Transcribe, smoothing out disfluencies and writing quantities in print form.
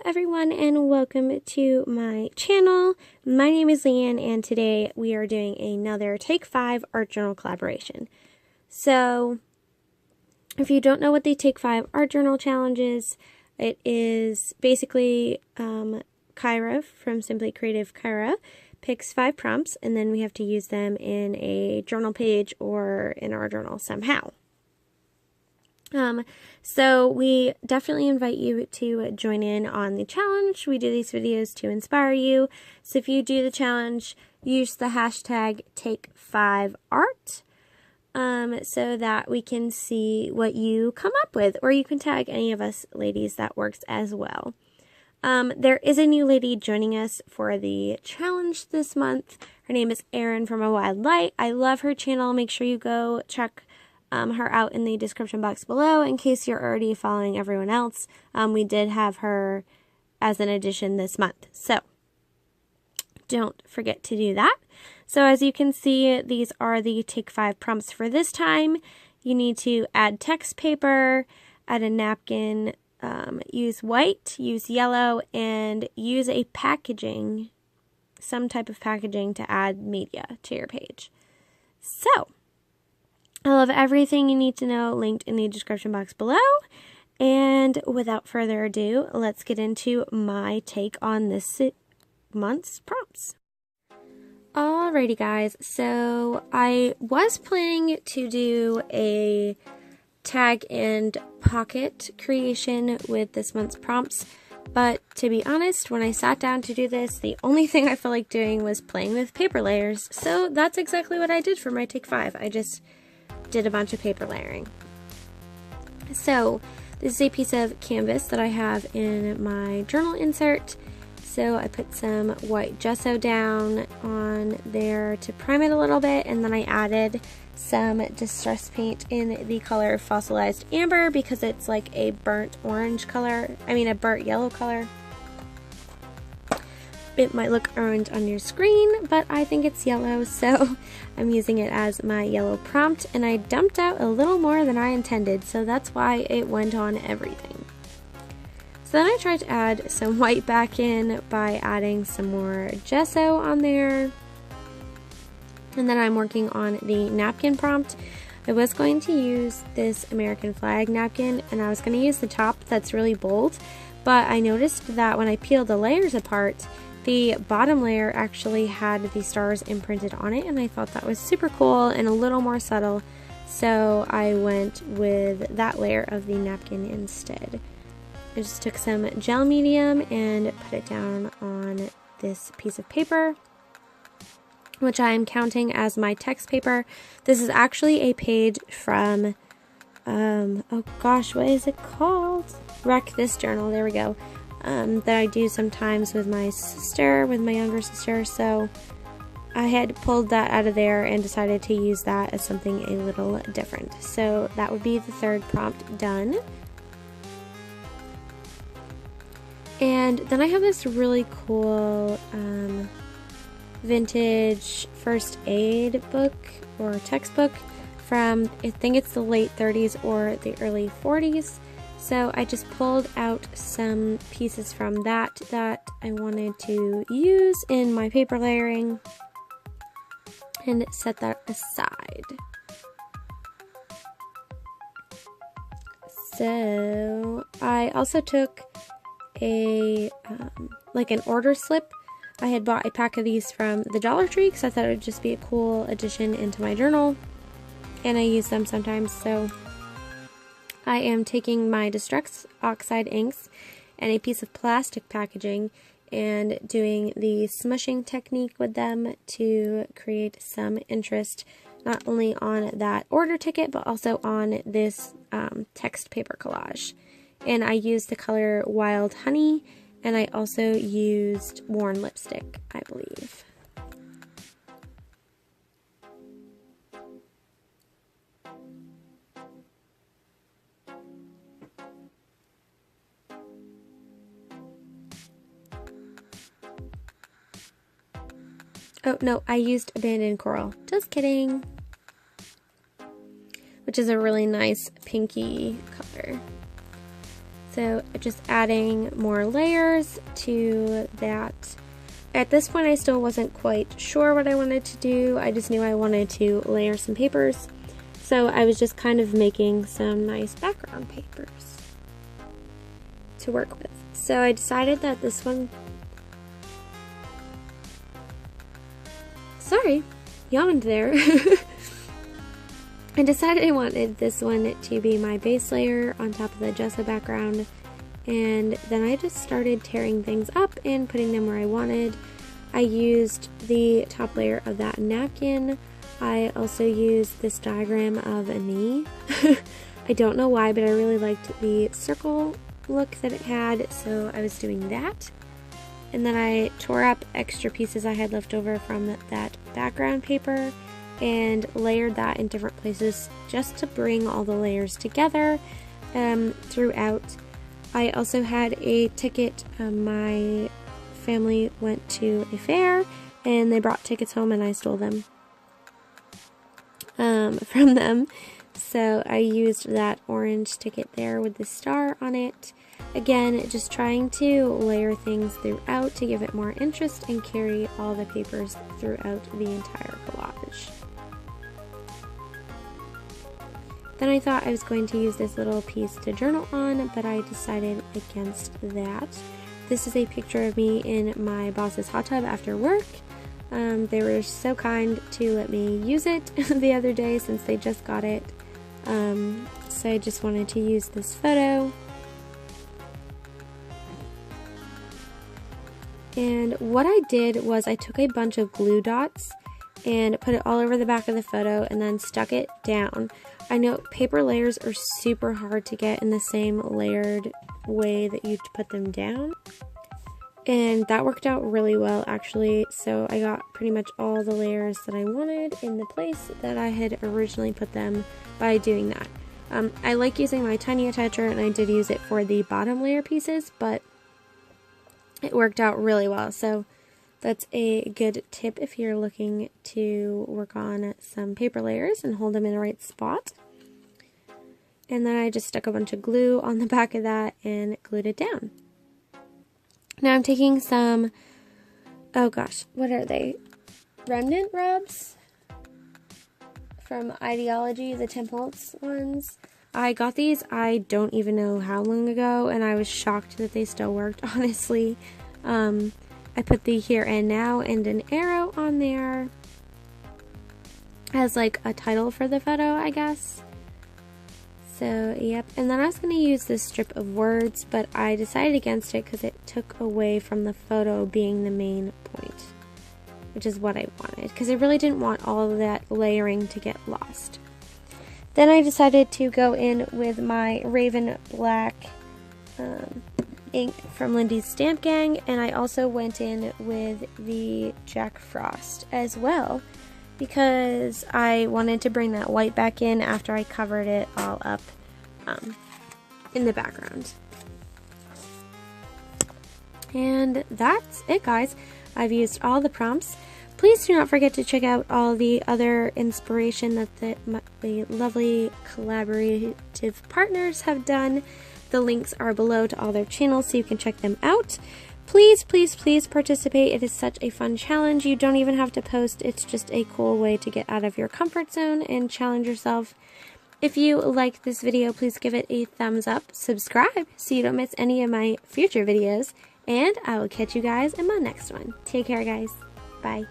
everyone, and welcome to my channel. My name is Leanne, and today we are doing another Take 5 art journal collaboration. So, if you don't know what the Take 5 art journal challenge is, it is basically Kyra from Simply Creative Kyra picks 5 prompts, and then we have to use them in a journal page or in our journal somehow. So we definitely invite you to join in on the challenge. We do these videos to inspire you. So if you do the challenge, use the hashtag Take5Art, so that we can see what you come up with, or you can tag any of us ladies, that works as well. There is a new lady joining us for the challenge this month. Her name is Erin from A Wild Light. I love her channel. Make sure you go check her out in the description box below in case you're already following everyone else. We did have her as an addition this month, so don't forget to do that. So as you can see, these are the Take 5 prompts for this time. You need to add text paper, add a napkin, use white, use yellow, and use a packaging, some type of packaging to add media to your page. So I'll have everything you need to know linked in the description box below. And without further ado, let's get into my take on this month's prompts. Alrighty guys, so I was planning to do a tag and pocket creation with this month's prompts, but to be honest, when I sat down to do this, the only thing I felt like doing was playing with paper layers. So that's exactly what I did for my Take 5. I just did a bunch of paper layering. So this is a piece of canvas that I have in my journal insert. So I put some white gesso down on there to prime it a little bit, and then I added some distress paint in the color Fossilized Amber because it's like a burnt orange color, a burnt yellow color. It might look orange on your screen, but I think it's yellow, so I'm using it as my yellow prompt, and I dumped out a little more than I intended, so that's why it went on everything. So then I tried to add some white back in by adding some more gesso on there, and then I'm working on the napkin prompt. I was going to use this American flag napkin, and I was going to use the top that's really bold, but I noticed that when I peeled the layers apart, the bottom layer actually had the stars imprinted on it, and I thought that was super cool and a little more subtle, so I went with that layer of the napkin instead. I just took some gel medium and put it down on this piece of paper, which I am counting as my text paper. This is actually a page from, oh gosh, what is it called? Wreck This Journal, there we go. That I do sometimes with my sister, with my younger sister, so I had pulled that out of there and decided to use that as something a little different. So that would be the third prompt done. And then I have this really cool vintage first aid book or textbook from, I think it's the late 30s or the early 40s. So I just pulled out some pieces from that I wanted to use in my paper layering and set that aside. So I also took a like an order slip. I had bought a pack of these from the Dollar Tree because I thought it would just be a cool addition into my journal, and I use them sometimes. So I am taking my Distress Oxide inks and a piece of plastic packaging and doing the smushing technique with them to create some interest not only on that order ticket but also on this text paper collage. And I used the color Wild Honey, and I also used Worn Lipstick, I believe. Oh, no, I used Abandoned Coral. Just kidding. Which is a really nice pinky color. So just adding more layers to that. At this point I still wasn't quite sure what I wanted to do. I just knew I wanted to layer some papers. So I was just kind of making some nice background papers to work with. So I decided that this one, sorry, yawned there. I decided I wanted this one to be my base layer on top of the gesso background, and then I just started tearing things up and putting them where I wanted. I used the top layer of that napkin. I also used this diagram of a knee. I don't know why, but I really liked the circle look that it had, so I was doing that. And then I tore up extra pieces I had left over from that background paper and layered that in different places just to bring all the layers together throughout. I also had a ticket. My family went to a fair and they brought tickets home and I stole them from them. So I used that orange ticket there with the star on it. Again, just trying to layer things throughout to give it more interest and carry all the papers throughout the entire collage. Then I thought I was going to use this little piece to journal on, but I decided against that. This is a picture of me in my boss's hot tub after work. They were so kind to let me use it the other day since they just got it. So I just wanted to use this photo. And what I did was I took a bunch of glue dots and put it all over the back of the photo and then stuck it down. I know paper layers are super hard to get in the same layered way that you put them down. And that worked out really well actually, so I got pretty much all the layers that I wanted in the place that I had originally put them by doing that. I like using my tiny attacher and I did use it for the bottom layer pieces, but it worked out really well. So that's a good tip if you're looking to work on some paper layers and hold them in the right spot. And then I just stuck a bunch of glue on the back of that and glued it down. Now I'm taking some, oh gosh, what are they? Remnant rubs from Ideology, the Temples ones. I got these, I don't even know how long ago, and I was shocked that they still worked, honestly. I put the here and now and an arrow on there as like a title for the photo, I guess. So, yep. And then I was going to use this strip of words, but I decided against it because it took away from the photo being the main point, which is what I wanted, because I really didn't want all of that layering to get lost. Then I decided to go in with my Raven Black ink from Lindy's Stamp Gang, and I also went in with the Jack Frost as well, because I wanted to bring that white back in after I covered it all up in the background. And that's it, guys. I've used all the prompts. Please do not forget to check out all the other inspiration that the lovely collaborative partners have done. The links are below to all their channels so you can check them out. Please, please, please participate. It is such a fun challenge. You don't even have to post. It's just a cool way to get out of your comfort zone and challenge yourself. If you like this video, please give it a thumbs up. Subscribe so you don't miss any of my future videos. And I will catch you guys in my next one. Take care, guys. Bye.